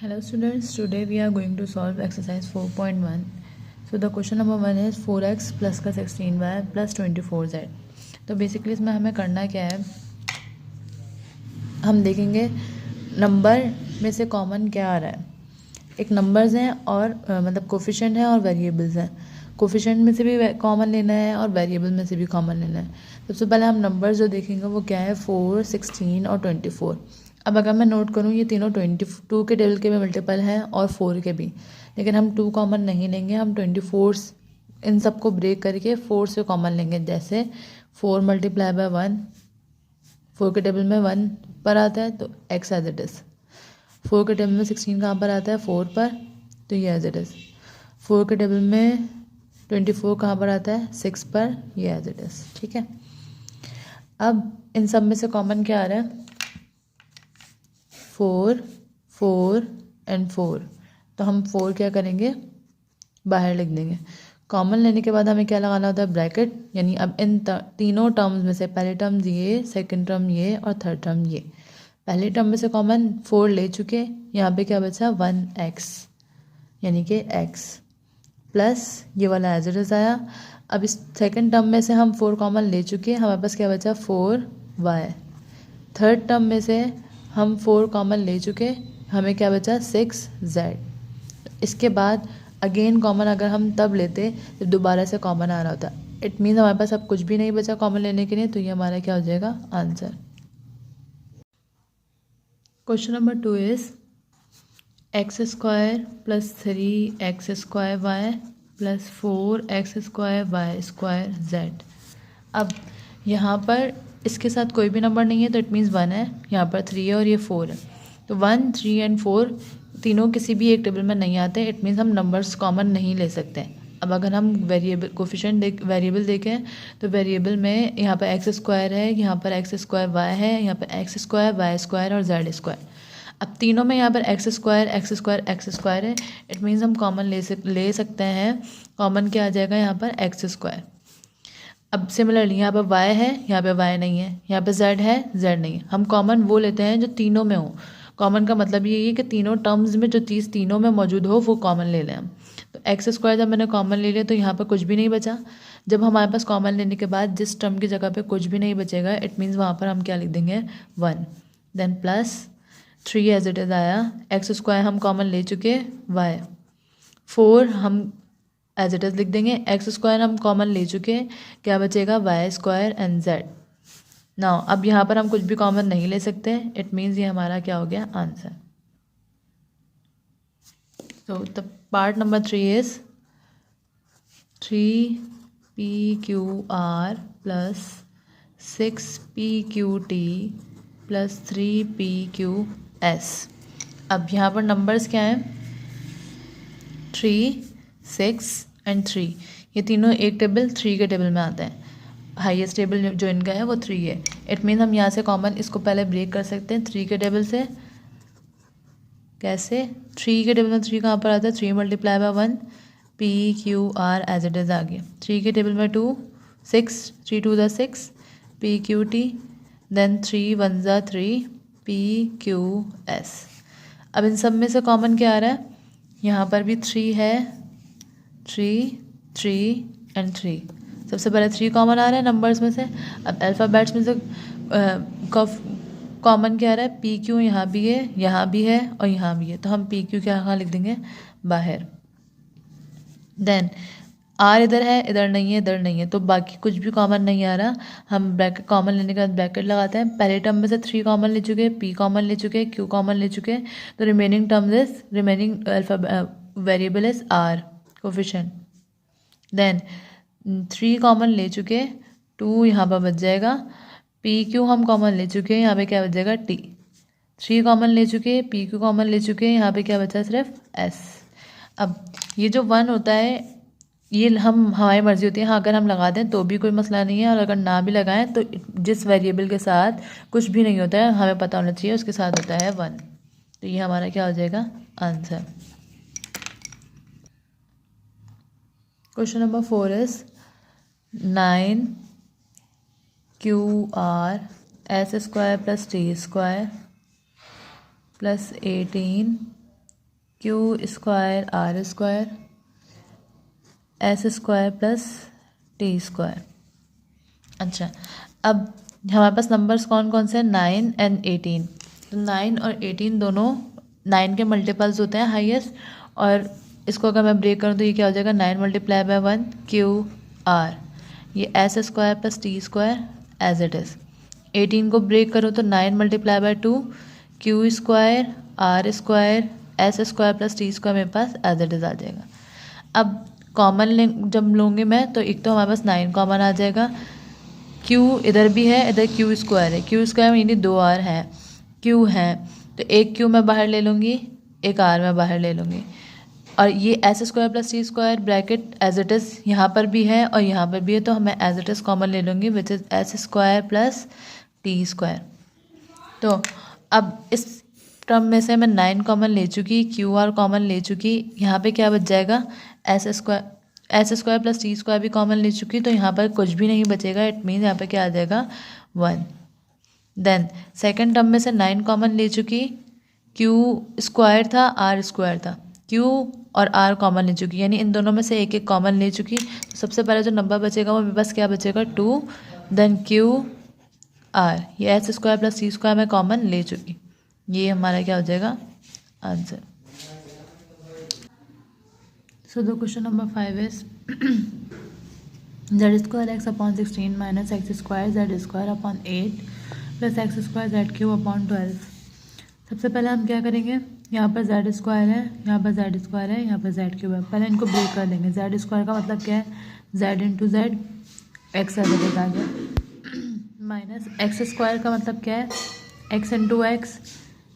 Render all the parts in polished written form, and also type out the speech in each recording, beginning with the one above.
Hello students, today we are going to solve exercise 4.1. So the question number 1 is 4x plus का 16y plus 24z. तो basically इसमें हमें करना क्या है, हम देखेंगे नंबर में से कॉमन क्या आ रहा है. एक नंबर्स हैं और मतलब कोफिशिएंट है और वेरिएबल्स हैं. कोफिशिएंट में से भी कॉमन लेना है और वेरिएबल में से भी कॉमन लेना है. सबसे पहले हम नंबर्स जो देखेंगे वो क्या है, 4, 16 और 24. अब अगर मैं नोट करूँ ये तीनों 22 के टेबल के भी मल्टीपल हैं और 4 के भी, लेकिन हम 2 कॉमन नहीं लेंगे, हम 24 इन सबको ब्रेक करके 4 से कॉमन लेंगे. जैसे 4 मल्टीप्लाई बाय 1, 4 के टेबल में 1 पर आता है तो x एज इट इज़. 4 के टेबल में 16 कहाँ पर आता है, 4 पर, तो ये एज इट इज़. 4 के टेबल में 24 कहाँ पर आता है, 6 पर, ये एज इट इज़. ठीक है. अब इन सब में से कॉमन क्या आ रहा है, 4, 4 एंड 4. तो हम 4 क्या करेंगे, बाहर लिख देंगे. कॉमन लेने के बाद हमें क्या लगाना होता है, ब्रैकेट. यानी अब इन तीनों टर्म्स में से पहले टर्म ये, सेकंड टर्म ये और थर्ड टर्म ये. पहले टर्म में से कॉमन 4 ले चुके, यहाँ पे क्या बचा 1x, यानी कि x प्लस ये वाला एज इट इज़ आया. अब इस सेकंड टर्म में से हम 4 कॉमन ले चुके, हमारे पास क्या बचा 4y. थर्ड टर्म में से हम 4 कॉमन ले चुके, हमें क्या बचा 6z. इसके बाद अगेन कॉमन अगर हम तब लेते जब दोबारा से कॉमन आ रहा होता. इट मीन्स हमारे पास अब कुछ भी नहीं बचा कॉमन लेने के लिए, तो ये हमारा क्या हो जाएगा answer. Question number 2 is x square plus 3x square y plus 4x square y square z. अब यहाँ पर इसके साथ कोई भी नंबर नहीं है तो इट मीन्स 1 है, यहाँ पर 3 है और ये 4 है. तो 1, 3 एंड 4 तीनों किसी भी एक टेबल में नहीं आते. इट मीन्स हम नंबर्स कॉमन नहीं ले सकते. अब अगर हम वेरिएबल कोफिशिएंट वेरिएबल देखें तो वेरिएबल में यहाँ पर एक्स स्क्वायर है, यहाँ पर एक्स स्क्वायर वाई है, यहाँ पर एक्स स्क्वायर वाई स्क्वायर और जेड स्क्वायर. अब तीनों में यहाँ पर x square x square x square है. इट मीन्स हम कॉमन ले सकते हैं. कॉमन क्या आ जाएगा यहाँ पर एक्स स्क्वायर. अब सिमिलरली यहाँ पर y है, यहाँ पे y नहीं है, यहाँ पे z है, z नहीं है. हम कॉमन वो लेते हैं जो तीनों में हो. कॉमन का मतलब ये है कि तीनों टर्म्स में जो चीज़ तीनों में मौजूद हो वो कॉमन ले लें हम. तो एक्स स्क्वायर जब मैंने कॉमन ले लिया तो यहाँ पर कुछ भी नहीं बचा. जब हमारे पास कॉमन लेने के बाद जिस टर्म की जगह पे कुछ भी नहीं बचेगा, इट मीन्स वहाँ पर हम क्या लिख देंगे 1. Then plus 3 as it is आया. एक्स स्क्वायर हम कॉमन ले चुके, y 4 हम एज इट इज़ लिख देंगे. एक्स स्क्वायर हम कॉमन ले चुके, क्या बचेगा y square and z. Now अब यहाँ पर हम कुछ भी कॉमन नहीं ले सकते. इट मीन्स ये हमारा क्या हो गया आंसर. तो the part number 3 is 3pqr plus 6pqt plus 3pqs. अब यहाँ पर नंबर्स क्या हैं, 3, 6 एंड 3. ये तीनों एक टेबल 3 के टेबल में आते हैं. हाईएस्ट टेबल जो इनका है वो 3 है. इट मीन हम यहाँ से कॉमन इसको पहले ब्रेक कर सकते हैं 3 के टेबल से. कैसे, 3 के टेबल में 3 कहाँ पर आता है, 3 multiply by 1, pqr as it is आ गया. 3 के टेबल में 2, 6, 3 2 ज़ा 6, pqt. देन 3 1 ज़ा 3, pqs. अब इन सब में से कॉमन क्या आ रहा है, यहाँ पर भी 3 है, 3, 3 एंड 3. सबसे पहले 3 कॉमन आ रहा है नंबर्स में से. अब अल्फ़ाबेट्स में से कॉमन क्या आ रहा है, पी क्यू यहाँ भी है, यहाँ भी है और यहाँ भी है. तो हम पी क्यू क्या यहाँ लिख देंगे बाहर. देन आर इधर है, इधर नहीं है, इधर नहीं है, तो बाकी कुछ भी कॉमन नहीं आ रहा. हम ब्रैकेट कॉमन लेने के बाद ब्रैकेट लगाते हैं. पहले टर्म में से 3 कॉमन ले चुके, पी कॉमन ले चुके, क्यू कॉमन ले चुके. तो remaining terms is remaining variable is are coefficient. Then 3 common ले चुके, 2 यहाँ पर बच जाएगा. पी क्यू हम कॉमन ले चुके हैं, यहाँ पे क्या बच जाएगा टी. 3 कॉमन ले चुके, पी क्यू कॉमन ले चुके हैं, यहाँ पे क्या बचा सिर्फ एस. अब ये जो 1 होता है ये हम हमारी मर्ज़ी होती है. हाँ अगर हम लगा दें तो भी कोई मसला नहीं है, और अगर ना भी लगाएं तो जिस वेरिएबल के साथ कुछ भी नहीं होता है हमें पता होना चाहिए उसके साथ होता है 1. तो ये हमारा क्या हो जाएगा answer. Question number 4 is 9qr s square plus t square plus 18 q square r square s square plus t square. अच्छा, अब हमारे पास नंबर्स कौन कौन से हैं, 9 एंड 18। तो 9 और 18 दोनों 9 के मल्टीपल्स होते हैं हाईएस्ट, और इसको अगर मैं ब्रेक करूँ तो ये क्या हो जाएगा, 9 मल्टीप्लाई बाय 1 क्यू आर, ये s square plus t square as it is. 18 को ब्रेक करूँ तो 9 multiply by 2 q square r square s square plus t square मेरे पास एज इट इज़ आ जाएगा। अब कॉमन जब लूँगी मैं तो एक तो हमारे पास 9 कॉमन आ जाएगा, क्यू इधर भी है, इधर क्यू स्क्वायर है, क्यू स्क्वायर में यानी 2 आर है, क्यू है तो एक क्यू मैं बाहर ले लूँगी, एक आर मैं बाहर ले लूँगी, और ये s square plus t square bracket as it is यहाँ पर भी है और यहाँ पर भी है, तो मैं एज इट इज़ कॉमन ले लूँगी which is S square plus t square. तो अब इस टर्म में से मैं 9 कॉमन ले चुकी, क्यू आर कॉमन ले चुकी, यहाँ पे क्या बच जाएगा, S square plus t square भी कॉमन ले चुकी, तो यहाँ पर कुछ भी नहीं बचेगा, इट मीन्स यहाँ पे क्या आ जाएगा 1। देन सेकेंड टर्म में से 9 कॉमन ले चुकी, क्यू स्क्वायर था आर स्क्वायर था, क्यू और आर कॉमन ले चुकी, यानी इन दोनों में से एक एक कॉमन ले चुकी। तो सबसे पहले जो नंबर बचेगा वो मेरे पास क्या बचेगा 2, देन क्यू आर, ये s square plus t square मैं कॉमन ले चुकी, ये हमारा क्या हो जाएगा answer. So the question number 5 is Z square x upon 16 minus x square Z square upon 8 plus x square Z cube upon 12। सबसे पहले हम क्या करेंगे, यहाँ पर जेड स्क्वायर है, यहाँ पर जेड स्क्वायर है, यहाँ पर जेड क्यूब है, पहले इनको ब्रेक कर देंगे। जेड स्क्वायर का मतलब क्या है, जेड इंटू जेड, एक्स आ गया, माइनस एक्स स्क्वायर का मतलब क्या है, x into x,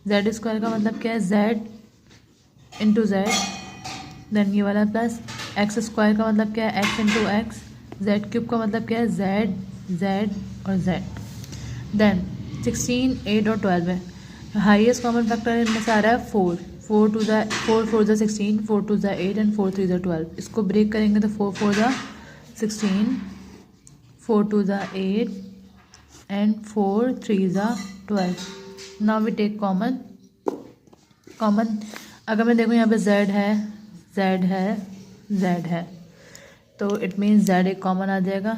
Z square का मतलब क्या है, जेड इंटू जेड, देन ये वाला प्लस एक्स स्क्वायर का मतलब क्या है, x into x, Z cube का मतलब क्या है, जेड जेड और जेड। देन 16, 8 और 12 है, हाईएस्ट कॉमन फैक्टर इनमें से आ रहा है 4, 4 4 ज़ा 16, 4 2 ज़ा 8 एंड 4 3 ज़ा 12। इसको ब्रेक करेंगे तो 4 4 ज़ा 16, 4 2 ज़ा 8 एंड 4 3 ज़ा 12। नाउ वी टेक कॉमन, अगर मैं देखूँ यहाँ पे z है, z है, z है, तो इट मीन्स z एक कॉमन आ जाएगा।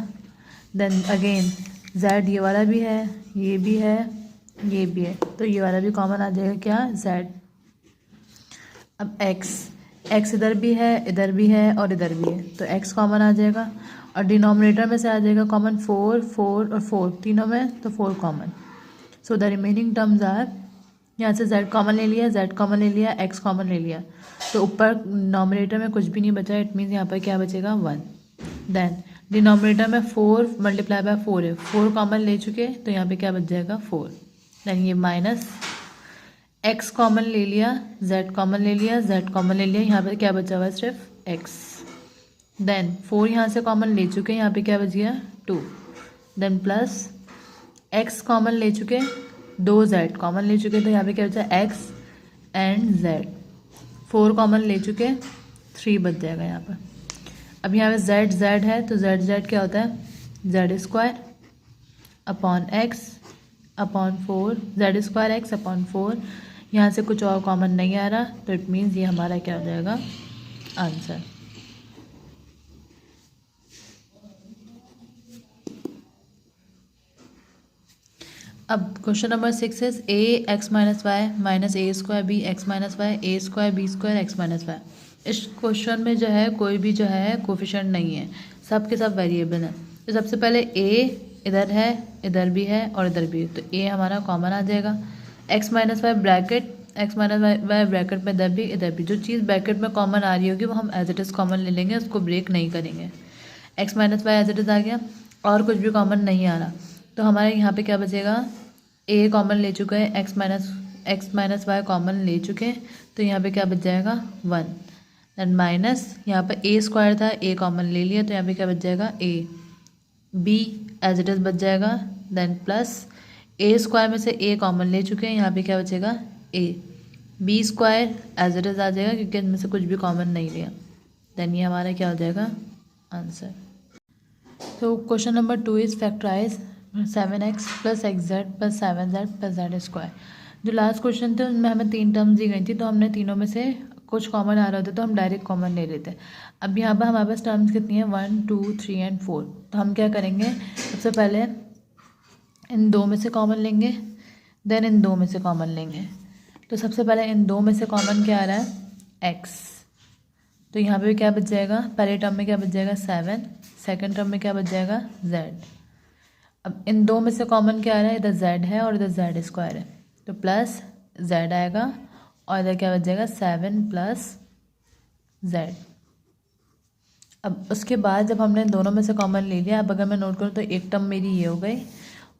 देन अगेन z ये वाला भी है, ये भी है, ये भी है, तो ये वाला भी कॉमन आ जाएगा क्या, z। अब x इधर भी है, इधर भी है और इधर भी है, तो x कॉमन आ जाएगा, और डिनोमिनेटर में से आ जाएगा कॉमन 4 4 और 4 तीनों में, तो 4 common. So the remaining terms are, यहाँ से z कॉमन ले लिया, z कॉमन ले लिया, x कॉमन ले लिया, तो ऊपर नॉमिनेटर में कुछ भी नहीं बचा, इट मीन्स यहाँ पर क्या बचेगा 1। देन डिनोमिनेटर में 4 मल्टीप्लाई बाय 4 है, 4 कॉमन ले चुके, तो यहाँ पे क्या बच जाएगा 4। देन ये माइनस x कॉमन ले लिया, z कॉमन ले लिया, z कॉमन ले लिया, यहाँ पे क्या बचा हुआ है सिर्फ x। देन 4 यहाँ से कॉमन ले चुके, यहाँ पे क्या बच गया 2। देन प्लस x कॉमन ले चुके, 2 z कॉमन ले चुके, तो यहाँ पे क्या बचा x एंड z। 4 कॉमन ले चुके, 3 बच जाएगा यहाँ पर। अब यहाँ पे z है, तो z क्या होता है, z square upon x upon 4, z square x upon 4, यहाँ से कुछ और कॉमन नहीं आ रहा, तो इट मीन्स ये हमारा क्या हो जाएगा आंसर। अब question number 6 is a x minus y minus a square b x minus y a square b square x minus y. इस क्वेश्चन में जो है कोई भी जो है कोफिशिएंट नहीं है, सब के सब वेरिएबल हैं। तो सबसे पहले a इधर है, इधर भी है और इधर भी है, तो a हमारा कॉमन आ जाएगा। x minus y bracket, x minus y bracket में इधर भी जो चीज़ ब्रैकेट में कॉमन आ रही होगी वो हम एज इट इज़ कॉमन ले लेंगे, उसको ब्रेक नहीं करेंगे। x minus y as it is आ गया और कुछ भी कॉमन नहीं आ रहा, तो हमारे यहाँ पे क्या बचेगा, a कॉमन ले चुका है, एक्स माइनस वाई कॉमन ले चुके हैं, तो यहाँ पे क्या बच जाएगा 1। देन माइनस यहाँ पे a स्क्वायर था, a कॉमन ले लिया, तो यहाँ पे क्या बच जाएगा a, b as it is बच जाएगा। देन प्लस a स्क्वायर में से a कॉमन ले चुके हैं, यहाँ पे क्या बचेगा a, b square as it is आ जाएगा क्योंकि इनमें से कुछ भी कॉमन नहीं लिया। देन ये हमारा क्या हो जाएगा आंसर। तो question number 2 is factorise 7x plus x z plus 7z plus z square. जो लास्ट क्वेश्चन थे उनमें हमें 3 टर्म्स दी गई थी, तो हमने तीनों में से कुछ कॉमन आ रहा होता है तो हम डायरेक्ट कॉमन ले लेते हैं। अब यहाँ पर हमारे पास टर्म्स कितनी है, 1 2 3 एंड 4। तो हम क्या करेंगे, सबसे पहले इन दो में से कॉमन लेंगे, देन इन दो में से कॉमन लेंगे। तो सबसे पहले इन दो में से कॉमन क्या आ रहा है, x। तो यहाँ पे भी क्या बच जाएगा, पहले टर्म में क्या बच जाएगा 7, सेकंड टर्म में क्या बच जाएगा z। अब इन दो में से कॉमन क्या आ रहा है, इधर z है और इधर z स्क्वायर है, तो प्लस z आएगा और इधर क्या बच जाएगा 7 प्लस z। अब उसके बाद जब हमने दोनों में से कॉमन ले लिया, अब अगर मैं नोट करूँ तो एक टर्म मेरी ये हो गई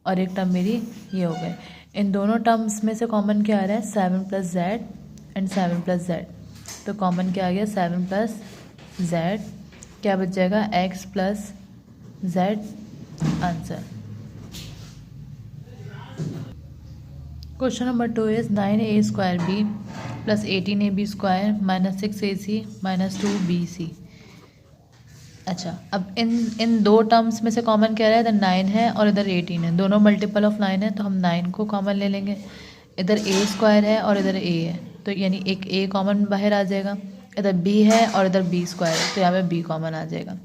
और एक टर्म मेरी ये हो गई। इन दोनों टर्म्स में से कॉमन क्या आ रहा है, 7 plus Z and 7 plus Z. तो कॉमन क्या आ गया, 7 प्लस जेड, क्या बच जाएगा x प्लस जेड, answer. Question number 2 is 9a square b plus 18ab square minus 6ac minus 2bc। अच्छा, अब इन दो टर्म्स में से कॉमन क्या रहा है, इधर 9 है और इधर 18 है, दोनों मल्टीपल ऑफ 9 है, तो हम 9 को कॉमन ले लेंगे। इधर a स्क्वायर है और इधर a है, तो यानी एक a कॉमन बाहर आ जाएगा। इधर b है और इधर b स्क्वायर है, तो यहाँ पे b कॉमन आ जाएगा।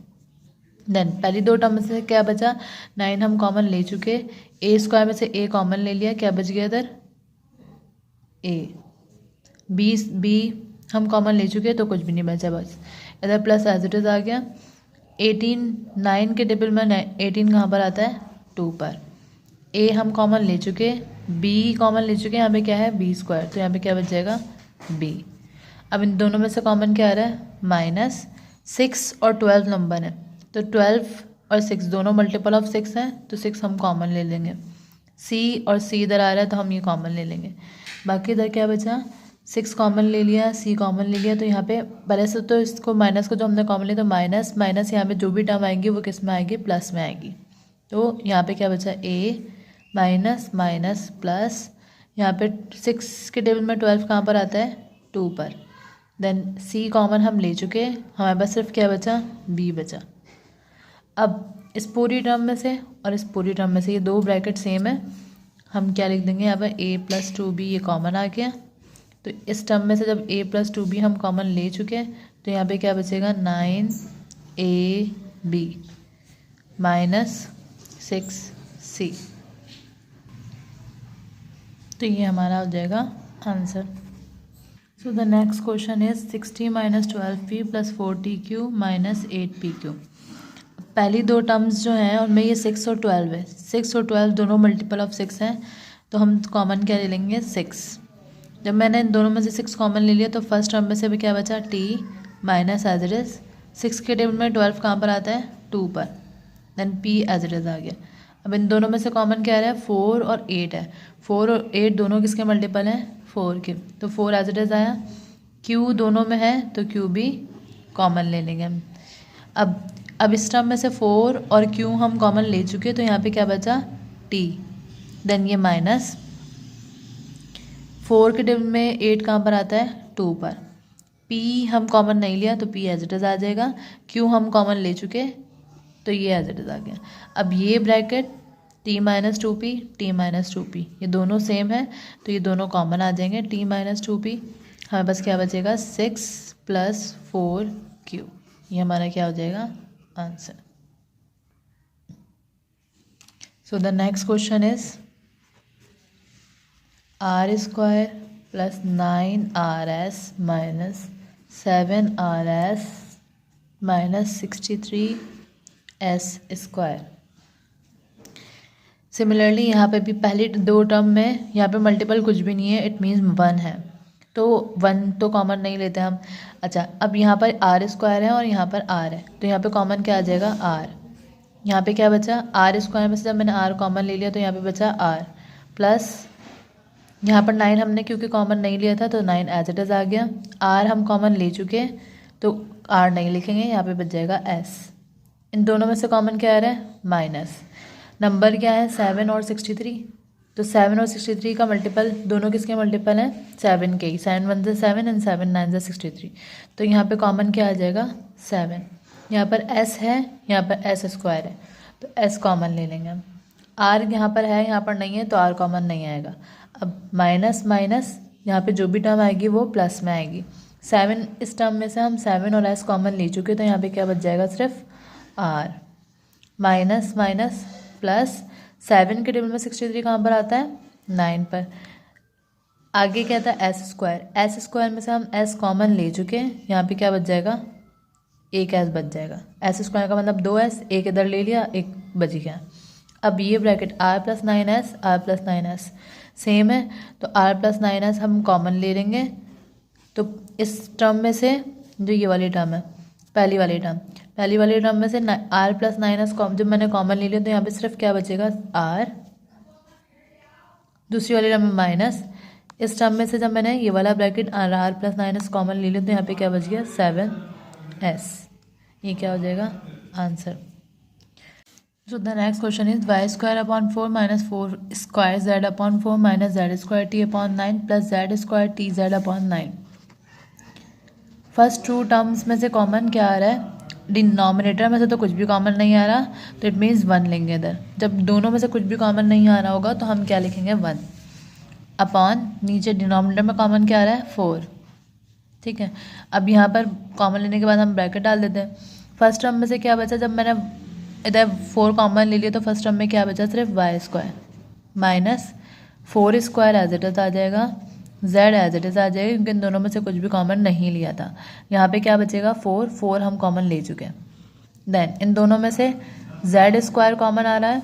देन पहली दो टर्म में से क्या बचा, 9 हम कॉमन ले चुके, a स्क्वायर में से a कॉमन ले लिया, क्या बच गया इधर a। b हम कॉमन ले चुके तो कुछ भी नहीं बचा, बस इधर प्लस एज इट इज आ गया। 18 9 के टेबल में 18 कहाँ पर आता है, 2 पर। a हम कॉमन ले चुके, b कॉमन ले चुके, यहाँ पे क्या है b स्क्वायर, तो यहाँ पे क्या बच जाएगा b। अब इन दोनों में से कॉमन क्या आ रहा है, माइनस 6 और 12 नंबर है, तो 12 और 6 दोनों मल्टीपल ऑफ 6 हैं, तो 6 हम कॉमन ले लेंगे। c और c इधर आ रहा है तो हम ये कॉमन ले लेंगे। बाकी इधर क्या बचा, 6 कॉमन ले लिया, c कॉमन ले लिया, तो यहाँ पे पहले से तो इसको माइनस को जो हमने कॉमन लिया तो माइनस माइनस यहाँ पे जो भी टर्म आएगी वो किस में आएगी, प्लस में आएगी। तो यहाँ पे क्या बचा, a माइनस माइनस प्लस, यहाँ पे 6 के टेबल में 12 कहाँ पर आता है, 2 पर। देन c कॉमन हम ले चुके, हमारे पास सिर्फ क्या बचा, b बचा। अब इस पूरी टर्म में से और इस पूरी टर्म में से, ये दो ब्रैकेट सेम है, हम क्या लिख देंगे यहाँ पर a प्लस 2b, ये कॉमन आ गया। तो इस टर्म में से जब a प्लस 2b हम कॉमन ले चुके हैं, तो यहाँ पे क्या बचेगा 9ab माइनस 6c। तो ये हमारा हो जाएगा answer. So the next question is 60 minus 12p plus 4tq minus 8pq। पहली दो टर्म्स जो हैं उनमें ये 6 और 12 है, 6 और 12 दोनों मल्टीपल ऑफ 6 हैं, तो हम कॉमन क्या ले लेंगे 6। जब मैंने इन दोनों में से 6 कॉमन ले लिया तो फर्स्ट टर्म में से भी क्या बचा, t minus as it is, 6 के टेबल में 12 कहाँ पर आता है, 2 पर। Then p as it is आ गया। अब इन दोनों में से कॉमन क्या आ रहा है, 4 और 8 है, 4 और 8 दोनों किसके मल्टीपल हैं, 4 के, तो 4 एज इट इज आया। q दोनों में है तो q भी कॉमन ले लेंगे हम। अब इस टर्म में से 4 और q हम कॉमन ले चुके, तो यहाँ पे क्या बचा t। देन ये माइनस 4 के टेबल में 8 कहाँ पर आता है, 2 पर। p हम कॉमन नहीं लिया तो p एज इट इज आ जाएगा, q हम कॉमन ले चुके तो ये एज इट इज आ गया। अब ये bracket t minus 2p, t minus 2p, ये दोनों सेम है तो ये दोनों कॉमन आ जाएंगे। t माइनस 2p, हमें बस क्या बचेगा 6 प्लस 4q, ये हमारा क्या हो जाएगा answer. So the next question is r square plus 9rs minus 7rs minus 63s square. Similarly यहाँ पे भी पहली दो टर्म में यहाँ पे मल्टीपल कुछ भी नहीं है, इट मीन्स 1 है, तो 1 तो कॉमन नहीं लेते हम। अच्छा, अब यहाँ पर r स्क्वायर है और यहाँ पर r है, तो यहाँ पे कॉमन क्या आ जाएगा r। यहाँ पे क्या बचा, r स्क्वायर में से जब मैंने r कॉमन ले लिया तो यहाँ पे बचा r प्लस, यहाँ पर 9 हमने क्योंकि कॉमन नहीं लिया था तो 9 एज इट इज आ गया। r हम कॉमन ले चुके तो r नहीं लिखेंगे, यहाँ पे बच जाएगा s। इन दोनों में से कॉमन क्या आ रहा है, माइनस। नंबर क्या है 7 और 63, तो 7 और 63 का मल्टीपल दोनों किसके मल्टीपल हैं, 7 के ही। 7 1 से 7 एंड 7 9 से 63, तो यहाँ पे कॉमन क्या आ जाएगा 7। यहाँ पर s है, यहाँ पर s स्क्वायर है, तो s कॉमन ले लेंगे हम। r यहाँ पर है, यहाँ पर नहीं है, तो r कॉमन नहीं आएगा। अब माइनस माइनस, यहाँ पे जो भी टर्म आएगी वो प्लस में आएगी, 7 इस टर्म में से हम 7 और s कॉमन ले चुके, तो यहाँ पे क्या बच जाएगा, सिर्फ r माइनस माइनस प्लस 7 के टेबल में 63 कहाँ पर आता है, 9 पर। आगे क्या था, एस स्क्वायर में से हम s कॉमन ले चुके हैं, यहाँ पे क्या बच जाएगा, एक s बच जाएगा। एस स्क्वायर का मतलब 2s, एक इधर ले लिया, एक बच गया। अब ये ब्रैकेट r+9s सेम है, तो r+9s हम कॉमन ले लेंगे। तो इस टर्म में से जो ये वाली टर्म है, पहली वाली टर्म में से r+9s जब मैंने कॉमन ले लिया, तो यहाँ पे सिर्फ क्या बचेगा, r, दूसरी वाली टर्म में माइनस, इस टर्म में से जब मैंने ये वाला ब्रैकेट r+9s कॉमन ले लिया, तो यहाँ पे क्या बच गया, 7s। ये क्या हो जाएगा, answer. So the next question is y² / 4 - 4² z/4 - z²t/9 plus z² tz/9। First two terms में से कॉमन क्या आ रहा है, डिनोमिनेटर में से तो कुछ भी कॉमन नहीं आ रहा, तो इट मीन्स 1 लेंगे इधर। जब दोनों में से कुछ भी कॉमन नहीं आ रहा होगा तो हम क्या लिखेंगे, 1 अपॉन, नीचे डिनोमिनेटर में कॉमन क्या आ रहा है, 4। ठीक है, अब यहाँ पर कॉमन लेने के बाद हम ब्रैकेट डाल देते हैं। फर्स्ट टर्म में से क्या बचा, जब मैंने इधर 4 कॉमन ले लिया, तो फर्स्ट टर्म में क्या बचा, सिर्फ y² minus 4² as it is आ जाएगा, z एज इट इज आ जाएगा, क्योंकि इन दोनों में से कुछ भी कॉमन नहीं लिया था। यहाँ पे क्या बचेगा, 4 हम कॉमन ले चुके हैं। देन इन दोनों में से z² कॉमन आ रहा है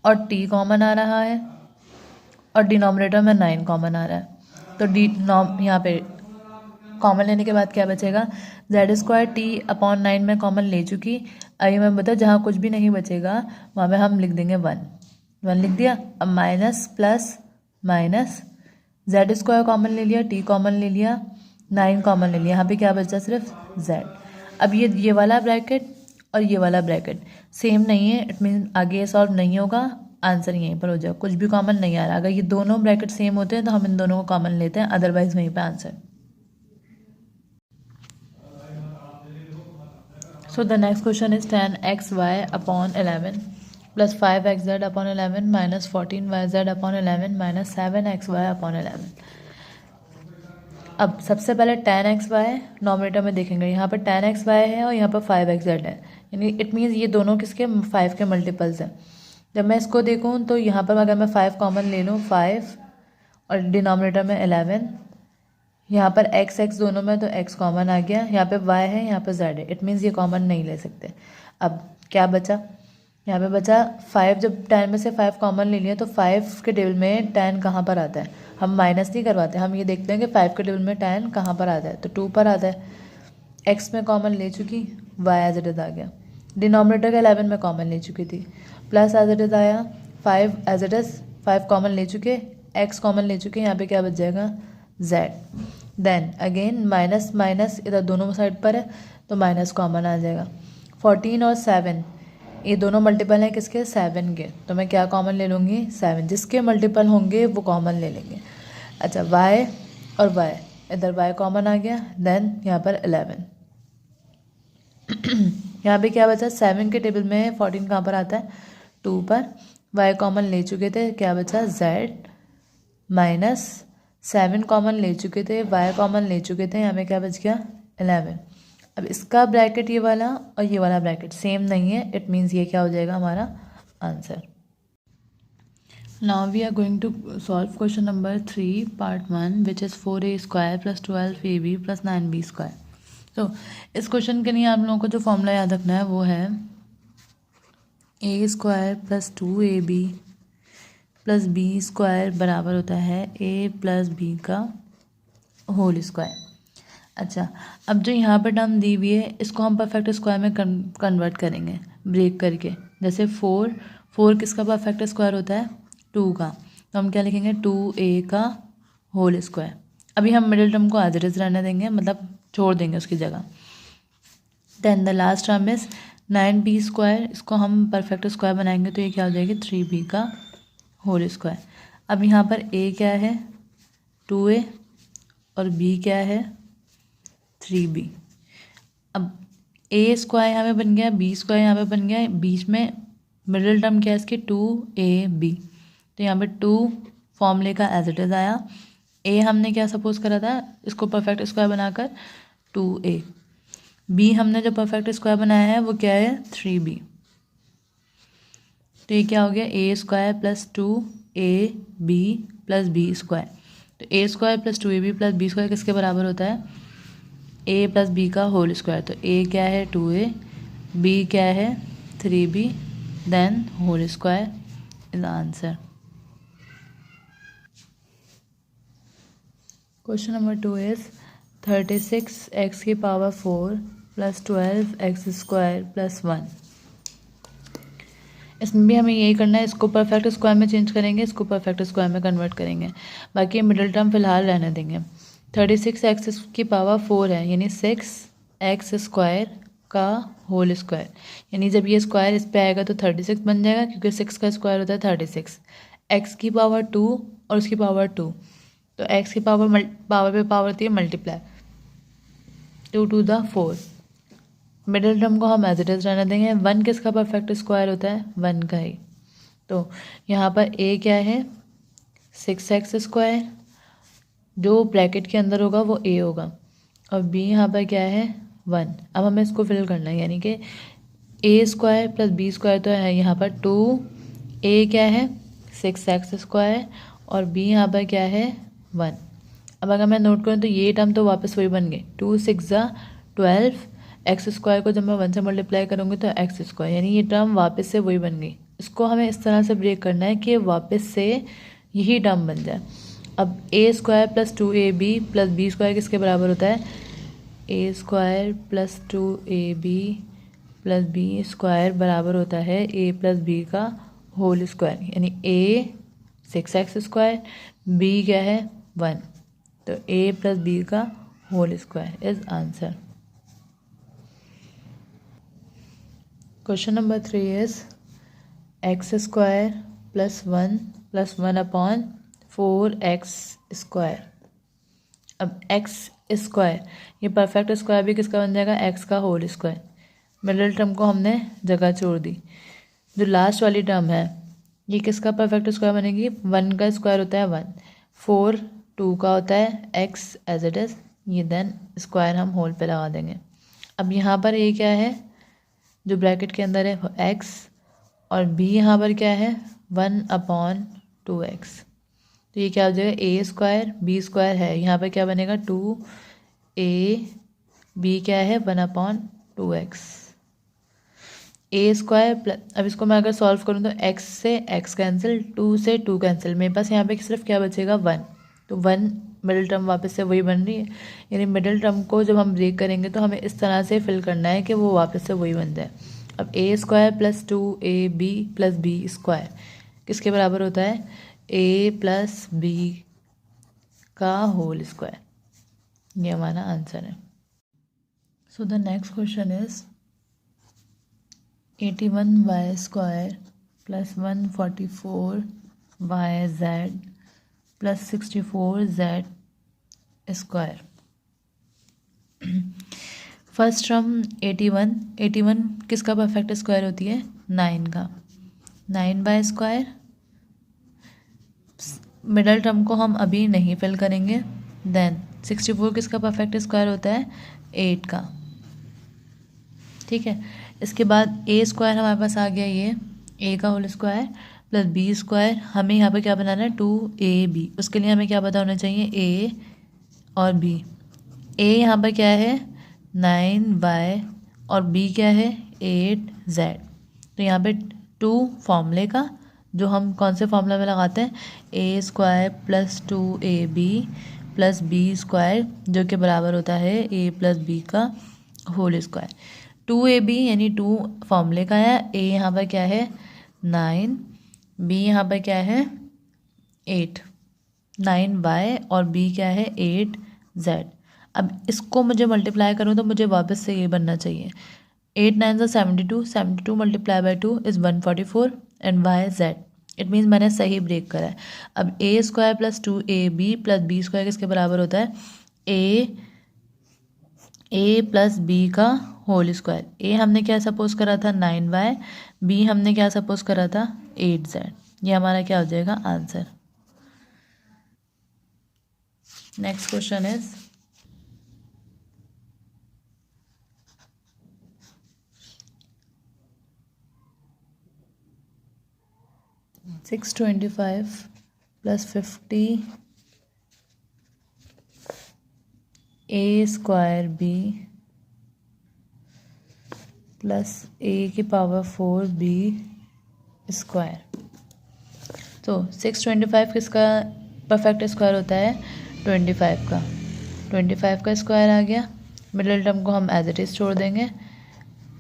और t कॉमन आ रहा है, और डिनोमिनेटर में 9 कॉमन आ रहा है। तो यहाँ पे कॉमन लेने के बाद क्या बचेगा, z² t/9 में कॉमन ले चुकी। अभी मैं बता, जहाँ कुछ भी नहीं बचेगा वहाँ पे हम लिख देंगे 1 लिख दिया। अब minus plus minus, z² common ले लिया, t कॉमन ले लिया, 9 कॉमन ले लिया, यहाँ पे क्या बचा, सिर्फ z। अब ये वाला ब्रैकेट और ये वाला ब्रैकेट सेम नहीं है, इट मीन आगे ये सॉल्व नहीं होगा, आंसर यहीं पर हो जाएगा, कुछ भी कॉमन नहीं आ रहा। अगर ये दोनों ब्रैकेट सेम होते हैं तो हम इन दोनों को कॉमन लेते हैं, अदरवाइज वहीं पे answer. So the next question is 10xy/11 plus 5xz/11 minus 14yz/11 minus 7xy/11। अब सबसे पहले 10xy नॉमिनेटर में देखेंगे, यहाँ पर 10xy है और यहाँ पर 5xz है, यानी इट मीन्स ये दोनों किसके, 5 के मल्टीपल्स हैं। जब मैं इसको देखूँ तो यहाँ पर अगर मैं 5 कॉमन ले लूँ, 5 और डिनोमिनेटर में 11, यहाँ पर x दोनों में, तो x कॉमन आ गया, यहाँ पे y है, यहाँ पे z है, इट मीन्स ये कॉमन नहीं ले सकते। अब क्या बचा, यहाँ पे बचा 5। जब 10 में से 5 कॉमन ले लिया, तो 5 के टेबल में 10 कहाँ पर आता है, हम माइनस नहीं करवाते, हम ये देखते हैं कि 5 के टेबल में 10 कहाँ पर आता है, तो 2 पर आता है। x में कॉमन ले चुकी, y एज इट इज आ गया, डिनोमिनेटर का 11 में कॉमन ले चुकी थी, प्लस एज इट इज आया, 5 एज इट इज, 5 कॉमन ले चुके, x कॉमन ले चुके, यहाँ पे क्या बच जाएगा, z। Then again minus minus, इधर दोनों साइड पर है तो माइनस कॉमन आ जाएगा। 14 और 7 ये दोनों मल्टीपल हैं किसके, 7 के, तो मैं क्या कॉमन ले लूँगी, 7। जिसके मल्टीपल होंगे वो कॉमन ले लेंगे। अच्छा, y और y, इधर y कॉमन आ गया, देन यहाँ पर 11। यहाँ पे क्या बचा, 7 के टेबल में 14 कहाँ पर आता है, 2 पर, y कॉमन ले चुके थे, क्या बचा, z माइनस 7 कॉमन ले चुके थे, y कॉमन ले चुके थे, यहाँ पे क्या बच गया, 11। अब इसका ब्रैकेट ये वाला और ये वाला ब्रैकेट सेम नहीं है, इट मीन्स ये क्या हो जाएगा हमारा answer. Now we are going to solve question number 3 part 1 which is 4a² + 12ab + 9b²। तो इस क्वेश्चन के लिए आप लोगों को जो फॉर्मूला याद रखना है वो है a² + 2ab + b² बराबर होता है a + b का होल स्क्वायर। अच्छा, अब जो यहाँ पर टर्म दी हुई है इसको हम परफेक्ट स्क्वायर में कन्वर्ट करेंगे ब्रेक करके। जैसे 4 किसका परफेक्ट स्क्वायर होता है, 2 का, तो हम क्या लिखेंगे, 2a का होल स्क्वायर। अभी हम मिडिल टर्म को एज इट इज रहने देंगे, मतलब छोड़ देंगे उसकी जगह। Then the last term is 9b², इसको हम परफेक्ट स्क्वायर बनाएंगे तो ये क्या हो जाएगी, 3b का होल स्क्वायर। अब यहाँ पर a क्या है, 2a, और b क्या है, 3b। अब a² यहाँ पे बन गया, b² यहाँ पे बन गया, बीच में मिडिल टर्म क्या है इसकी, 2ab, तो यहाँ पे 2 फॉर्मूले का एज इट इज आया, ए हमने क्या सपोज करा था, इसको परफेक्ट स्क्वायर बनाकर 2a। बी हमने जो परफेक्ट स्क्वायर बनाया है वो क्या है 3b। तो ये क्या हो गया a square plus 2ab plus B square. तो a square plus 2ab plus B square किसके बराबर होता है, ए प्लस बी का होल स्क्वायर। तो ए क्या है 2a, बी क्या है 3b, then whole square is answer. Question number 2 is 36x की power 4 plus 12x square plus 1। इसमें भी हमें यही करना है, इसको परफेक्ट स्क्वायर में चेंज करेंगे, इसको परफेक्ट स्क्वायर में कन्वर्ट करेंगे, बाकी मिडिल टर्म फिलहाल रहने देंगे। 36x की पावर 4 है यानी 6x स्क्वायर का होल स्क्वायर, यानी जब ये स्क्वायर इस पे आएगा तो 36 बन जाएगा क्योंकि 6 का स्क्वायर होता है 36। x की पावर 2 और उसकी पावर 2, तो x की पावर पे पावर होती है multiply, 2 to the 4। Middle term को हम एज इट इज रहने देंगे। 1 किसका परफेक्ट स्क्वायर होता है 1 का ही, तो यहाँ पर a क्या है 6x स्क्वायर, जो ब्रैकेट के अंदर होगा वो a होगा, और b यहाँ पर क्या है 1। अब हमें इसको फिल करना है, यानी कि a square plus b square तो है यहाँ पर 2a क्या है 6x स्क्वायर और b यहाँ पर क्या है 1। अब अगर मैं नोट करूँ तो ये टर्म तो वापस वही बन गए, 2 6 12, एक्स स्क्वायर को जब मैं 1 से मल्टीप्लाई करूँगी तो एक्स स्क्वायर, यानी ये टर्म वापस से वही बन गई। इसको हमें इस तरह से ब्रेक करना है कि वापस से यही टर्म बन जाए। अब A square plus 2ab plus B square किसके बराबर होता है, A square plus 2ab plus B square बराबर होता है ए प्लस बी का होल स्क्वायर, यानी ए 6x स्क्वायर, बी क्या है 1, तो a प्लस बी का whole square is answer. Question number 3 is x square plus 1 plus 1 upon 4x square. अब x स्क्वायर ये परफेक्ट स्क्वायर भी किसका बन जाएगा x का होल स्क्वायर। मिडिल टर्म को हमने जगह छोड़ दी, जो लास्ट वाली टर्म है ये किसका परफेक्ट स्क्वायर बनेगी, 1 का स्क्वायर होता है 1, 4 2 का होता है x एज इट इज़, ये देन स्क्वायर हम होल पे लगा देंगे। अब यहाँ पर ये क्या है जो ब्रैकेट के अंदर है x, और b यहाँ पर क्या है 1 अपॉन 2x, तो ये क्या हो जाएगा a स्क्वायर b स्क्वायर है, यहाँ पर क्या बनेगा 2a, b क्या है 1 अपॉन 2x, ए स्क्वायर प्लस, अब इसको मैं अगर सॉल्व करूँ तो x से x कैंसिल, 2 से 2 कैंसिल, मेरे पास यहाँ पे सिर्फ क्या बचेगा 1, तो 1 मिडिल टर्म वापस से वही बन रही है, यानी मिडिल टर्म को जब हम ब्रेक करेंगे तो हमें इस तरह से फिल करना है कि वो वापस से वही बन जाए। अब A square plus 2ab plus B square किसके बराबर होता है, a प्लस बी का होल स्क्वायर, ये हमारा आंसर है। So the next question is 81y square plus 144yz plus 64z square. First term 81 किसका परफेक्ट स्क्वायर होती है 9 का, 9y स्क्वायर। मिडल टर्म को हम अभी नहीं फिल करेंगे। देन 64 किसका परफेक्ट स्क्वायर होता है 8 का, ठीक है। इसके बाद ए स्क्वायर हमारे पास आ गया, ये ए का whole square plus B square, हमें यहाँ पे क्या बनाना है 2ab, उसके लिए हमें क्या पता होना चाहिए a और b। a यहाँ पर क्या है 9y और b क्या है 8z, तो यहाँ पे 2 फॉर्मूले का जो हम कौन से फॉर्मूला में लगाते हैं, a square plus 2ab plus B square जो कि बराबर होता है a प्लस बी का होल स्क्वायर। 2ab यानी 2 फॉर्मूले का है, a यहाँ पर क्या है 9, b यहाँ पर क्या है 8, 9y और b क्या है 8z। अब इसको मुझे मल्टीप्लाई करूँ तो मुझे वापस से ये बनना चाहिए, 8 9 72, 72 multiply by 2 is 144 and y z, it means मैंने सही ब्रेक करा है। अब a square plus 2ab plus B square किसके बराबर होता है, a प्लस बी का होल स्क्वायर। ए हमने क्या सपोज करा था 9y, बी हमने क्या सपोज करा था 8z, ये हमारा क्या हो जाएगा answer. Next question is 625 plus 50 a square b plus a की पावर 4 b स्क्वायर। तो 625 किसका परफेक्ट स्क्वायर होता है? 25 का। 25 का स्क्वायर आ गया। मिडिल टर्म को हम एज इट इज़ छोड़ देंगे।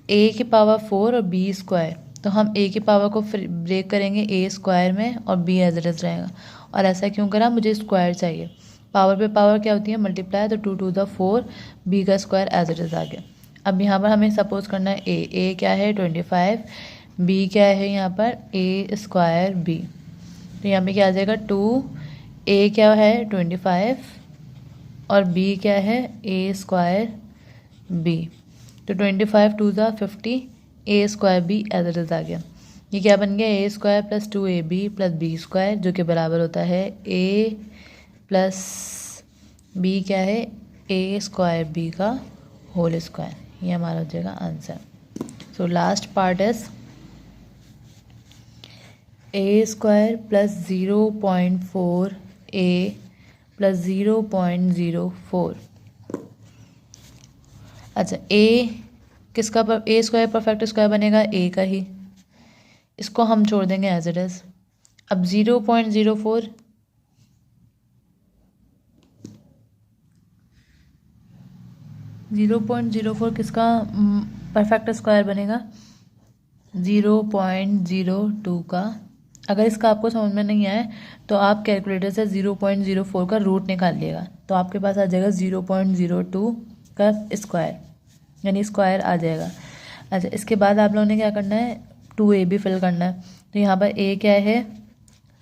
a की पावर 4 और b स्क्वायर, तो हम a की पावर को ब्रेक करेंगे a स्क्वायर में और b एज इट इज़ रहेगा। और ऐसा क्यों करा? मुझे स्क्वायर चाहिए। पावर पे पावर क्या होती है? मल्टीप्लाई। तो 2 टू द 4 b का स्क्वायर एज इट इज़ आ गया। अब यहाँ पर हमें सपोज करना है a क्या है? 25, b क्या है यहाँ पर? a square b। तो यहाँ पे क्या आ जाएगा? 2a क्या है? 25 और b क्या है? a square b। तो 25 to the 50 a square b as it is आ गया। ये क्या बन गया? a square plus 2ab plus b square, जो कि बराबर होता है a प्लस b क्या है? a स्क्वायर b का होल स्क्वायर। ये हमारा हो जाएगा answer. So last part is a square plus 0.4 a plus 0.04। अच्छा, a किसका a स्क्वायर परफेक्ट स्क्वायर बनेगा? a का ही। इसको हम छोड़ देंगे एज इट इज। अब 0.04 किसका परफेक्ट स्क्वायर बनेगा? 0.02 का। अगर इसका आपको समझ में नहीं आए तो आप कैलकुलेटर से 0.04 का रूट निकाल लिएगा, तो आपके पास आ जाएगा 0.02 का स्क्वायर, यानी स्क्वायर आ जाएगा। अच्छा, इसके बाद आप लोगों ने क्या करना है? 2a भी फिल करना है। तो यहाँ पर a क्या है?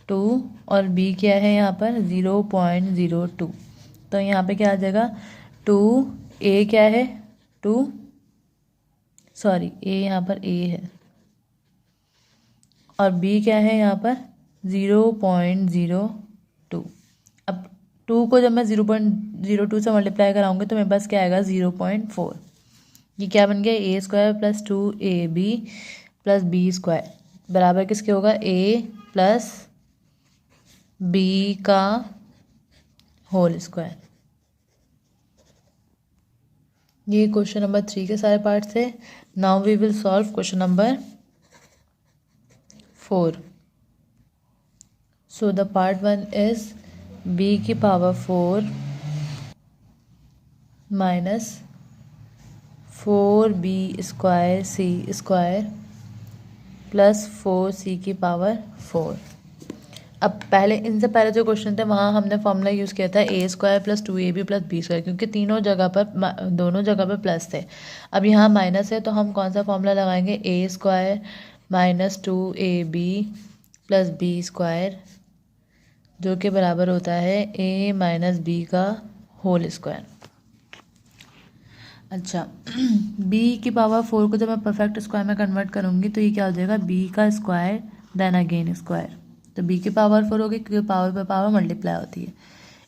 2 और b क्या है यहाँ पर? 0.02। तो यहाँ पे क्या आ जाएगा? 2a क्या है? 2 सॉरी a यहाँ पर a है और b क्या है यहाँ पर? 0.02। अब 2 को जब मैं 0.02 से मल्टीप्लाई कराऊंगी तो मेरे पास क्या आएगा? 0.4। ये क्या बन गया? a square plus 2ab plus b square बराबर किसके होगा? a प्लस b का होल स्क्वायर। ये क्वेश्चन नंबर 3 के सारे पार्ट थे। Now we will solve question number 4। So the part 1 is b की power 4 minus 4b square c square plus 4c की पावर 4। अब पहले इनसे पहले जो क्वेश्चन थे वहाँ हमने फॉर्मूला यूज़ किया था a square plus 2ab plus b square, क्योंकि दोनों जगह पर प्लस थे। अब यहाँ माइनस है तो हम कौन सा फॉर्मूला लगाएंगे? a square minus 2ab plus b square, जो कि बराबर होता है a माइनस b का होल स्क्वायर। अच्छा, b की पावर 4 को जब मैं परफेक्ट स्क्वायर में कन्वर्ट करूँगी तो ये क्या हो जाएगा? b का स्क्वायर देन अगेन स्क्वायर। तो b की पावर 4 होगी, क्योंकि पावर पे पावर मल्टीप्लाई होती है।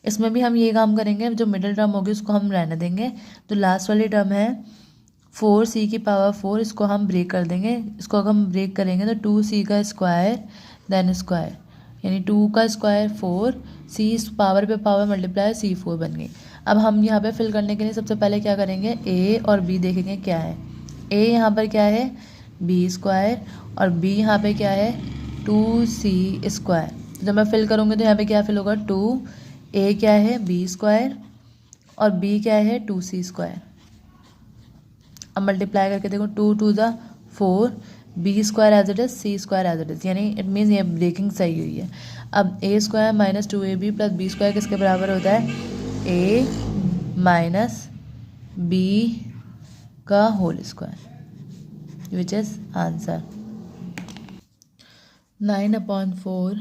इसमें भी हम ये काम करेंगे, जो मिडिल टर्म होगी उसको हम रहने देंगे। तो लास्ट वाली टर्म है 4c की पावर 4, इसको हम ब्रेक कर देंगे। इसको अगर हम ब्रेक करेंगे तो 2c का स्क्वायर देन स्क्वायर, यानी 2 का स्क्वायर 4, c पावर पे पावर मल्टीप्लाई c4 बन गई। अब हम यहाँ पे फिल करने के लिए सबसे पहले क्या करेंगे? a और b देखेंगे क्या है। a यहाँ पर क्या है? b स्क्वायर और b यहाँ पे क्या है? 2c square. जब मैं फिल करूँगी तो यहाँ पे क्या फिल होगा? 2a क्या है? b स्क्वायर और b क्या है? 2c square. अब मल्टीप्लाई करके देखो, 2 to the 4, b square as it is, c square as it is, यानी इट मीन्स ये ब्रेकिंग सही हुई है। अब a square minus 2ab plus b square किसके बराबर होता है? a माइनस b का whole square, which is answer. 9/4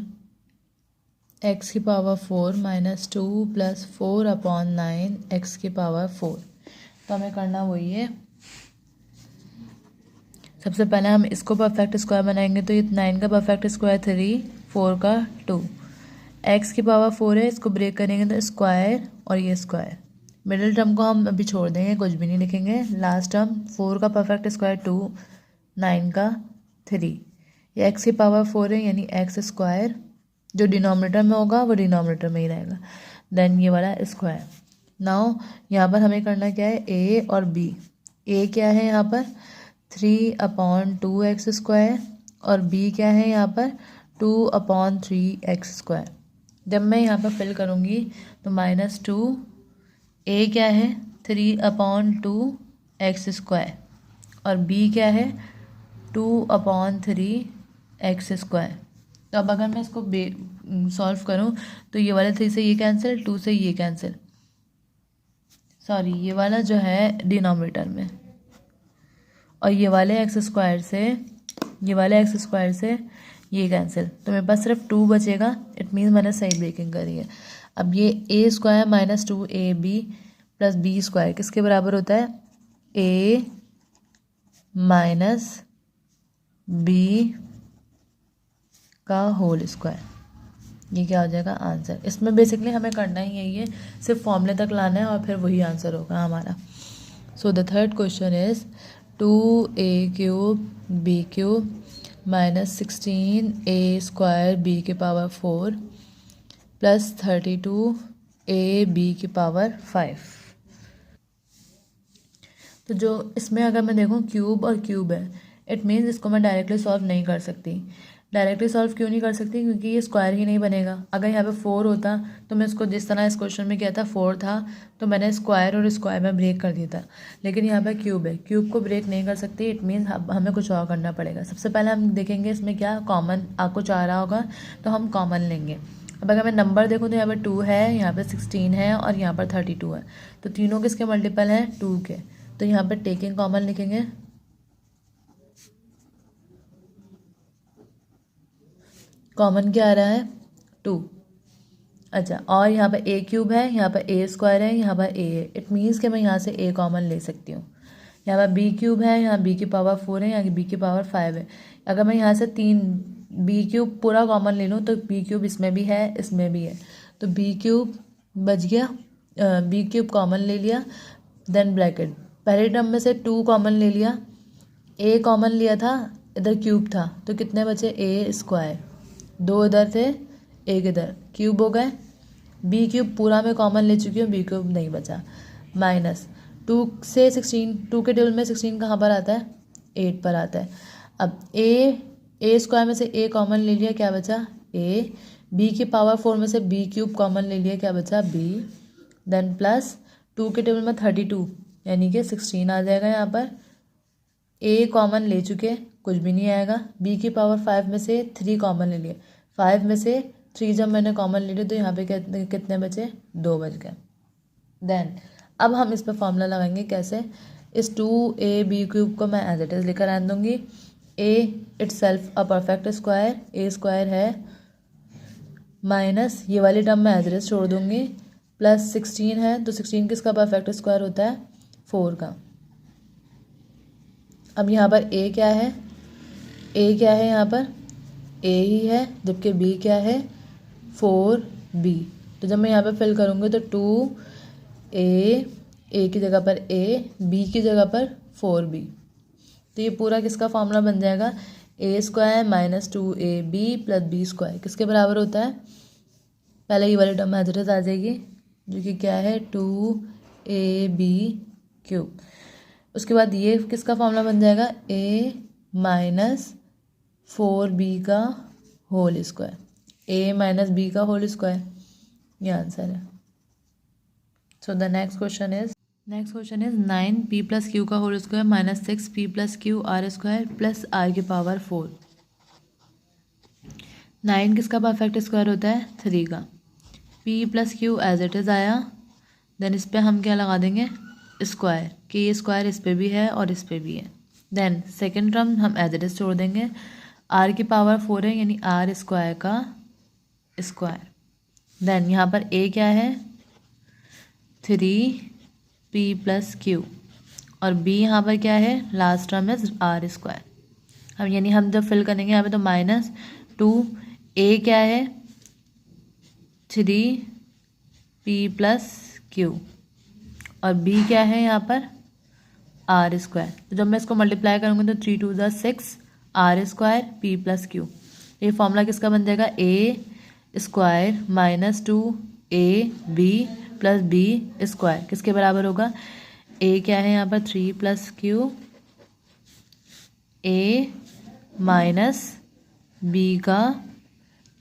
x की पावर 4 माइनस 2 प्लस 4/9 x की पावर 4। तो हमें करना वही है, सबसे पहले हम इसको परफेक्ट स्क्वायर बनाएंगे। तो ये 9 का परफेक्ट स्क्वायर 3, 4 का 2, एक्स की पावर 4 है, इसको ब्रेक करेंगे तो स्क्वायर और ये स्क्वायर। मिडिल टर्म को हम अभी छोड़ देंगे, कुछ भी नहीं लिखेंगे। लास्ट टर्म 4 का परफेक्ट स्क्वायर 2, 9 का 3। ये एक्स की पावर 4 है यानी एक्स स्क्वायर, जो डिनोमिनेटर में होगा वो डिनोमिनेटर में ही रहेगा। देन ये वाला स्क्वायर। नाउ यहाँ पर हमें करना क्या है, ए और बी। ए क्या है यहाँ पर 3/2 एक्स स्क्वायर और बी क्या है यहाँ पर 2/3 एक्स स्क्वायर। जब मैं यहाँ पर फिल करूँगी तो -2, ए क्या है 3/2 एक्स स्क्वायर और बी क्या है 2/3 एक्स स्क्वायर। तो अब अगर मैं इसको सॉल्व करूँ तो ये वाले 3 से ये कैंसिल, 2 से ये कैंसिल, सॉरी ये वाला जो है डिनोमिनेटर में, और ये वाले एक्स स्क्वायर से ये कैंसिल, तो मेरे पास सिर्फ 2 बचेगा। इट मीन्स मैंने सही ब्रेकिंग करी है। अब ये A square -2ab plus B square किसके बराबर होता है, ए माइनस बी का होल स्क्वायर। ये क्या हो जाएगा आंसर। इसमें बेसिकली हमें करना ही यही है, सिर्फ फॉर्मूले तक लाना है और फिर वही आंसर होगा हमारा। So the third question is 2a³ b³ -16a² b की पावर 4 प्लस 32ab की पावर 5। तो जो इसमें अगर मैं देखूँ क्यूब और क्यूब है, इट मीन्स इसको मैं डायरेक्टली सॉल्व नहीं कर सकती। डायरेक्टली सॉल्व क्यों नहीं कर सकती, क्योंकि ये स्क्वायर ही नहीं बनेगा। अगर यहाँ पे 4 होता तो मैं इसको जिस तरह इस क्वेश्चन में किया था 4 था तो मैंने स्क्वायर और स्क्वायर में ब्रेक कर दिया था, लेकिन यहाँ पे क्यूब है, क्यूब को ब्रेक नहीं कर सकती। इट मीन्स हमें कुछ और करना पड़ेगा। सबसे पहले हम देखेंगे इसमें क्या कॉमन आपको चाह रहा होगा, तो हम कॉमन लेंगे। अब अगर मैं नंबर देखूँ तो यहाँ पर 2 है, यहाँ पर 16 है और यहाँ पर 32 है, तो तीनों किसके मल्टीपल हैं 2 के। तो यहाँ पर टेकिंग कॉमन लिखेंगे, कॉमन क्या आ रहा है 2। अच्छा, और यहाँ पर a³ है, यहाँ पर a² है, यहाँ पर a है। इट मीन्स कि मैं यहाँ से a कॉमन ले सकती हूँ। यहाँ पर b³ है, यहाँ b की पावर 4 है, यहाँ की b की पावर 5 है। अगर मैं यहाँ से 3 b³ पूरा कॉमन ले लूँ तो b³ इसमें भी है, इसमें भी है, तो b³ बच गया। b³ कॉमन ले लिया, देन ब्रैकेट, पहले टर्म में से 2 कॉमन ले लिया, a कॉमन लिया था, इधर क्यूब था तो कितने बचे a², 2 इधर थे, 1 इधर, क्यूब हो गए। b³ पूरा मैं कॉमन ले चुकी हूँ, b³ नहीं बचा। -2 से 16, 2 के टेबल में 16 कहाँ पर आता है 8 पर आता है। अब a² में से a कॉमन ले लिया, क्या बचा a, b की पावर 4 में से b³ कॉमन ले लिया, क्या बचा b, देन प्लस 2 के टेबल में 32 यानी कि 16 आ जाएगा। यहाँ पर a कॉमन ले चुके, कुछ भी नहीं आएगा। b की पावर 5 में से 3 कॉमन ले लिए, 5 में से 3 जब मैंने कॉमन ले लिए तो यहाँ पे कितने बचे 2 बच गए। देन अब हम इस पर फॉर्मूला लगाएंगे कैसे, इस 2ab³ को मैं एज इट इज़ लेकर आन दूँगी। a itself a perfect square, a² है, माइनस ये वाली टर्म मैं एज इट इज़ छोड़ दूँगी, प्लस 16 है, तो 16 किसका परफेक्ट स्क्वायर होता है 4 का। अब यहाँ पर a क्या है, a क्या है यहाँ पर a ही है, जबकि b क्या है 4b। तो जब मैं यहाँ पर फिल करूँगी तो 2a की जगह पर a, b की जगह पर 4b, तो ये पूरा किसका फॉर्मूला बन जाएगा, a² -2ab प्लस b² किसके बराबर होता है, पहले ये वाली टर्म एज आ जाएगी जो कि क्या है 2ab³। उसके बाद ये किसका फॉर्मूला बन जाएगा a -4b का whole square, a minus b का होल स्क्वायर, ये आंसर है। So the next question is 9p + q का whole square -6p + q r² plus r की पावर 4। 9 किसका परफेक्ट स्क्वायर होता है 3 का, p + q as it is आया, देन इस पर हम क्या लगा देंगे स्क्वायर, कि ये स्क्वायर इस पर भी है और इस पर भी है। देन सेकेंड टर्म हम एज इट इज़ छोड़ देंगे, r की पावर 4 है यानी r² का स्क्वायर। देन यहाँ पर a क्या है 3p + q और b यहाँ पर क्या है लास्ट टर्म है r²। अब यानी हम जब फिल करेंगे यहाँ पे तो -2, a क्या है 3p+q और b क्या है यहाँ पर r²। तो जब मैं इसको मल्टीप्लाई करूँगी तो 3 2 6 r² p+q। ये फॉर्मूला किसका बन जाएगा a² - 2ab + b² किसके बराबर होगा। a क्या है यहाँ पर 3+q a - b का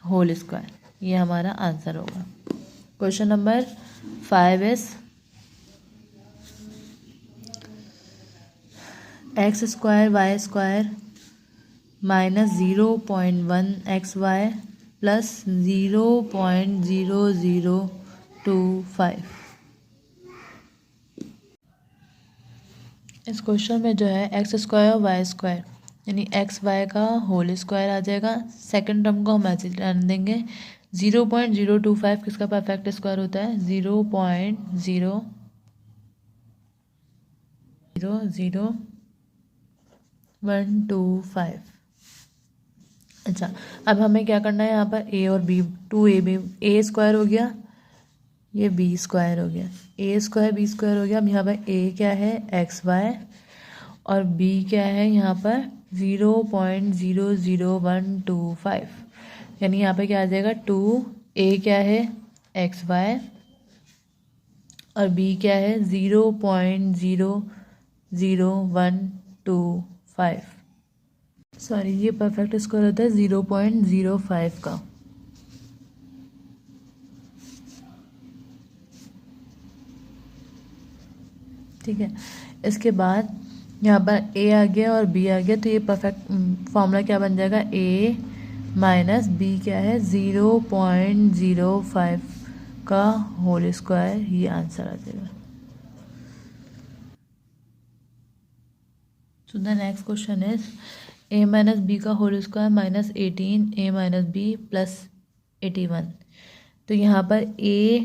होल स्क्वायर। ये हमारा आंसर होगा। Question number 5 is x² y² - 0.1xy + 0.0025। इस क्वेश्चन में जो है x² और y² यानी एक्स वाई का होल स्क्वायर आ जाएगा। सेकंड टर्म को हम ऐसे रहने देंगे। 0.025 किसका परफेक्ट स्क्वायर होता है 0.00125। अच्छा, अब हमें क्या करना है यहाँ पर a और b 2ab a² हो गया, ये b² हो गया, a² b² हो गया। अब यहाँ पर a क्या है xy और b क्या है यहाँ पर 0.00125 यानी यहाँ पे क्या आ जाएगा 2a क्या है xy और b क्या है 0.00125। सॉरी, ये परफेक्ट स्क्वायर होता है 0.05 का। ठीक है, इसके बाद यहाँ पर a आ गया और b आ गया, तो ये परफेक्ट फॉर्मूला क्या बन जाएगा a - b क्या है 0.05 का होल स्क्वायर। ये आंसर आ जाएगा। सो the next question is a - b का होल स्क्वायर -18 a - b + 81। तो यहाँ पर a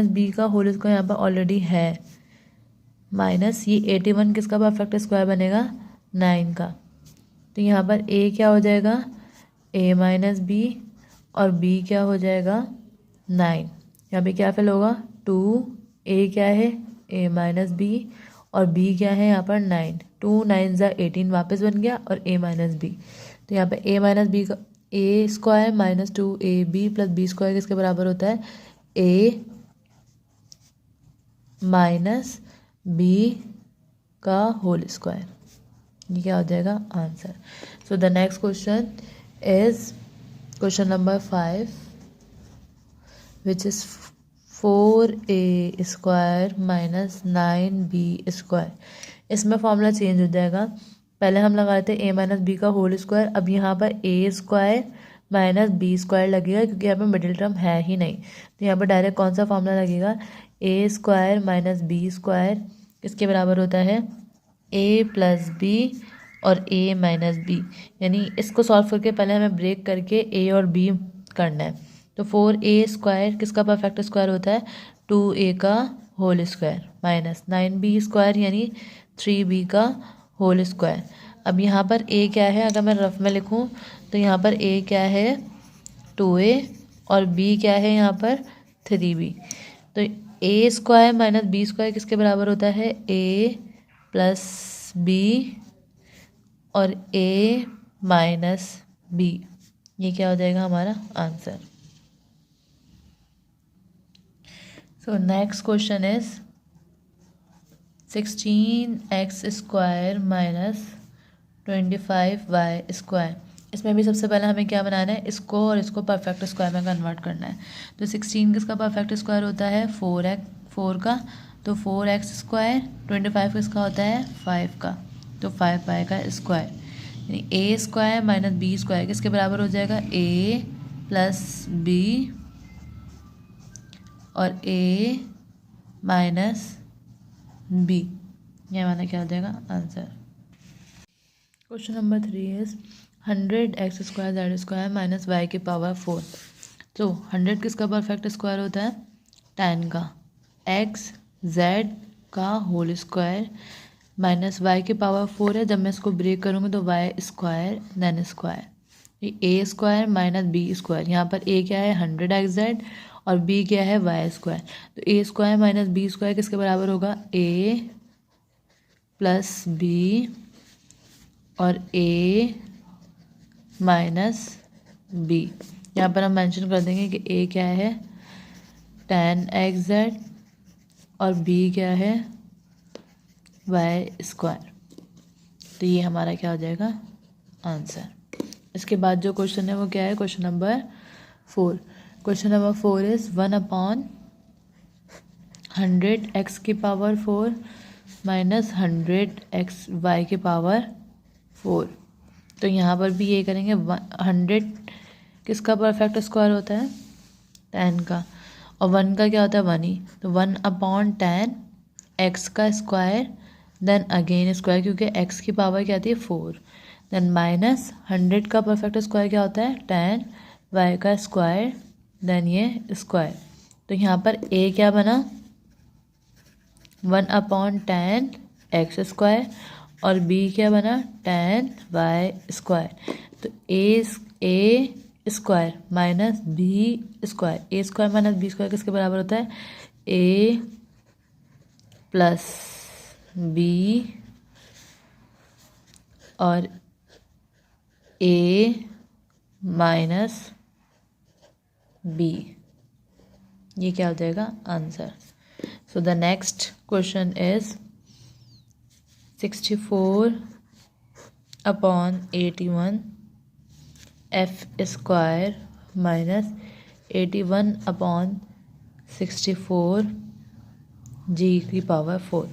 - b का होल स्क्वायर यहाँ पर ऑलरेडी है, माइनस ये 81 किसका परफेक्ट स्क्वायर बनेगा 9 का। तो यहाँ पर a क्या हो जाएगा a - b और b क्या हो जाएगा 9। यहाँ पे क्या फिल होगा 2a क्या है a - b और b क्या है यहाँ पर 9। 2 9 = 18 वापस बन गया और a - b। तो यहाँ पे a - b का a² - 2ab + b² किसके बराबर होता है a - b का होल स्क्वायर। ये क्या हो जाएगा answer. So the next question is question number 5 which is 4a² - 9b²। इसमें फॉर्मूला चेंज हो जाएगा। पहले हम लगा रहे थे a - b का होल स्क्वायर, अब यहाँ पर a² - b² लगेगा क्योंकि यहाँ पर मिडिल टर्म है ही नहीं। तो यहाँ पर डायरेक्ट कौन सा फॉर्मूला लगेगा a² - b² इसके बराबर होता है a + b और a - b। यानी इसको सॉल्व करके पहले हमें ब्रेक करके a और b करना है। तो 4a² किसका परफेक्ट स्क्वायर होता है 2a का होल स्क्वायर माइनस 9b² यानी 3b का होल स्क्वायर। अब यहाँ पर a क्या है, अगर मैं रफ में लिखूँ तो यहाँ पर a क्या है 2a और b क्या है यहाँ पर 3b। तो a² - b² किसके बराबर होता है a + b और a - b। ये क्या हो जाएगा हमारा answer. So next question is 16x² - 25y²। इसमें भी सबसे पहले हमें क्या बनाना है, इसको और इसको परफेक्ट स्क्वायर में कन्वर्ट करना है। तो 16 किसका परफेक्ट स्क्वायर होता है 4 का, तो 4x²। 25 किसका होता है 5 का, तो 5y का स्क्वायर। यानी a² - b² किसके बराबर हो जाएगा a + b और a - b। ये हमारा क्या हो जाएगा answer. Question number 3 is 100x² z² - y⁴। तो 100 किसका परफेक्ट स्क्वायर होता है 10 का, x z का होल स्क्वायर माइनस y⁴ है। जब मैं इसको ब्रेक करूँगी तो y² then square. A square minus b square, यहाँ पर ए क्या है 100xz और बी क्या है वाई स्क्वायर। तो a square minus b square किसके बराबर होगा, ए प्लस बी और ए माइनस बी। यहाँ पर हम मेंशन कर देंगे कि ए क्या है 10xz और बी क्या है वाई स्क्वायर। तो ये हमारा क्या हो जाएगा आंसर। इसके बाद जो क्वेश्चन है वो क्या है, question number 4। Question number 4 is 1/100 x की पावर 4 माइनस 100 x y की पावर 4। तो यहाँ पर भी ये करेंगे 100 किसका परफेक्ट स्क्वायर होता है 10 का, और 1 का क्या होता है 1 ही। तो 1/10 x का स्क्वायर देन अगेन स्क्वायर, क्योंकि x की पावर क्या आती है 4, देन माइनस 100 का परफेक्ट स्क्वायर क्या होता है 10 y का स्क्वायर देन ये स्क्वायर। तो यहाँ पर a क्या बना 1/10 x स्क्वायर और b क्या बना 10 y स्क्वायर। तो a square minus b square, a square minus b square किसके बराबर होता है a प्लस बी और a माइनस बी। ये क्या हो जाएगा answer. So the next question is 64/81 f square minus 81/64 g की पावर 4।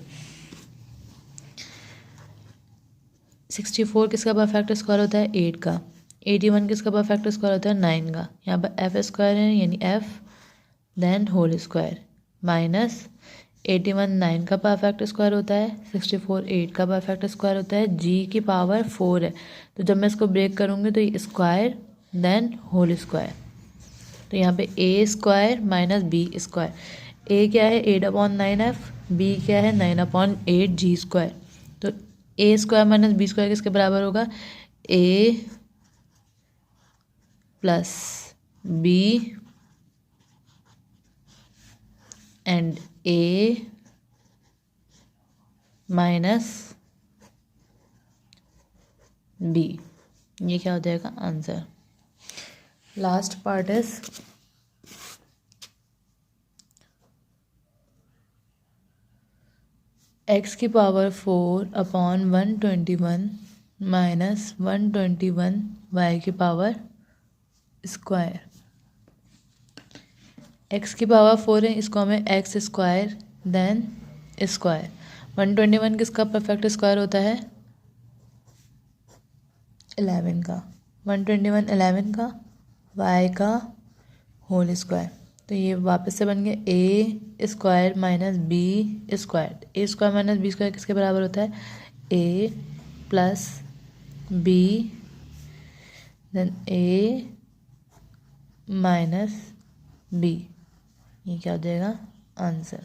64 किसका परफेक्ट स्क्वायर होता है 8 का, 81 किसका परफेक्ट स्क्वायर होता है 9 का। यहाँ पर f स्क्वायर है यानी f then whole square minus 81 9 का परफेक्ट स्क्वायर होता है, 64 8 का परफेक्ट स्क्वायर होता है, g की पावर 4 है। तो जब मैं इसको ब्रेक करूँगी तो ये स्क्वायर देन होल स्क्वायर। तो यहाँ पे a square minus b square, a क्या है 8/9f, b क्या है 9/8 g स्क्वायर। तो a square minus b square किसके बराबर होगा a plus b and a minus b। ये क्या हो जाएगा answer. Last part is x की पावर 4/121 माइनस 121 y की पावर स्क्वायर। x की पावर 4 है, इसको हमें x स्क्वायर देन स्क्वायर। 121 किसका परफेक्ट स्क्वायर होता है 11 का, 121 11 का, y का होल स्क्वायर। तो ये वापस से बन गया a square minus b square. a square minus b square किसके बराबर होता है a plus b then a minus b। ये क्या हो जाएगा आंसर।